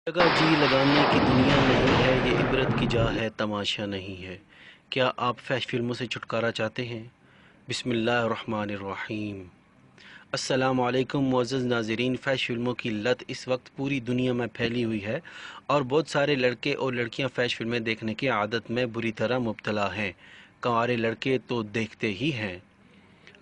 जगह जी लगाने की दुनिया नहीं है, ये इबरत की जा है, तमाशा नहीं है। क्या आप फैश फिल्मों से छुटकारा चाहते हैं? बिस्मिल्लाहिर्रहमानिर्रहीम। अस्सलामु अलैकुम मुअज़्ज़ज़ नाज़रीन। फ़ैश फिल्मों की लत इस वक्त पूरी दुनिया में फैली हुई है और बहुत सारे लड़के और लड़कियां फ़ैश फिल्में देखने की आदत में बुरी तरह मुब्तला हैं। कंवारे लड़के तो देखते ही हैं,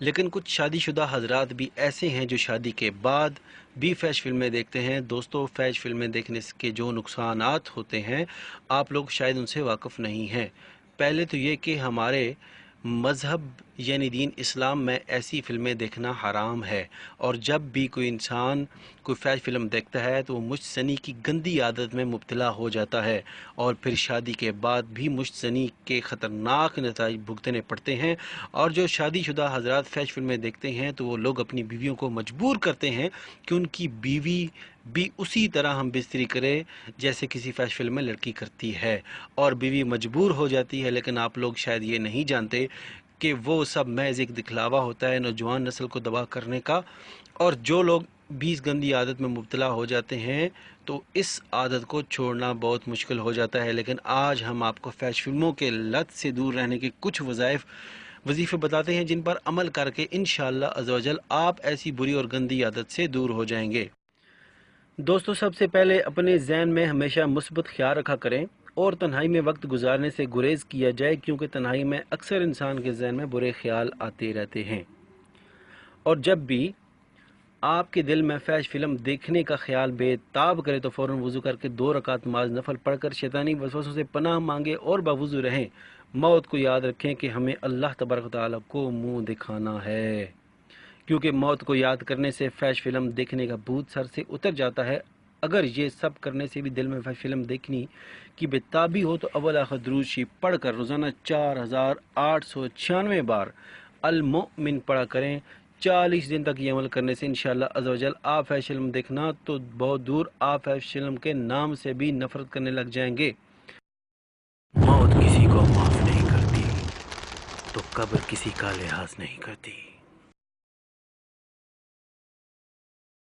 लेकिन कुछ शादीशुदा हजरात भी ऐसे हैं जो शादी के बाद भी फ़ैश फिल्में देखते हैं। दोस्तों, फ़ैश फिल्में देखने के जो नुकसानात होते हैं आप लोग शायद उनसे वाकिफ़ नहीं हैं। पहले तो ये कि हमारे मज़हब यानी दीन इस्लाम में ऐसी फ़िल्में देखना हराम है, और जब भी कोई इंसान कोई फ़ैश फ़िल्म देखता है तो वो मुश्तनी की गंदी आदत में मुब्तला हो जाता है और फिर शादी के बाद भी मुश्तनी के ख़तरनाक नताइज भुगतने पड़ते हैं। और जो शादीशुदा हजरात फ़ैश फिल्में देखते हैं तो वो लोग अपनी बीवियों को मजबूर करते हैं कि उनकी बीवी भी उसी तरह हम बिस्तरी करे जैसे किसी फ़ैश फिल्म में लड़की करती है, और बीवी मजबूर हो जाती है। लेकिन आप लोग शायद ये नहीं जानते कि वो सब महज एक दिखलावा होता है नौजवान नस्ल को दबा करने का। और जो लोग भी इस गंदी आदत में मुब्तला हो जाते हैं तो इस आदत को छोड़ना बहुत मुश्किल हो जाता है। लेकिन आज हम आपको फ़ैश फिल्मों के लत से दूर रहने के कुछ वजीफ़े बताते हैं जिन पर अमल करके इंशाअल्लाह अज़्ज़ व जल आप ऐसी बुरी और गंदी आदत से दूर हो जाएंगे। दोस्तों, सबसे पहले अपने जहन में हमेशा मुस्बत ख्याल रखा करें और तन्हाई में वक्त गुजारने से गुरेज किया जाए, क्योंकि तन्हाई में अक्सर इंसान के जहन में बुरे ख्याल आते रहते हैं। और जब भी आपके दिल में फ़ैश फिल्म देखने का ख्याल बेताब करे तो फ़ौरन वज़ू करके 2 रकात नमाज नफल पढ़कर शैतानी वसवसों से पनाह मांगे और बावज़ू रहें। मौत को याद रखें कि हमें अल्लाह तबारक व तआला को मुंह दिखाना है, क्योंकि मौत को याद करने से फ़ैश फिल्म देखने का भूत सर से उतर जाता है। अगर ये सब करने से भी दिल में फ़ैश फिल्म देखने की बेताबी हो तो अव्वल आखिर दुरूद शरीफ पढ़कर रोज़ाना 4896 बार अल मोमिन पढ़ा करें। 40 दिन तक ये अमल करने से इंशाअल्लाह अज़्ज़ व जल आप फ़ैश फिल्म देखना तो बहुत दूर, आप फ़ैश फिल्म के नाम से भी नफ़रत करने लग जाएंगे। मौत किसी को माफ़ नहीं करती तो कब्र किसी का लिहाज नहीं करती।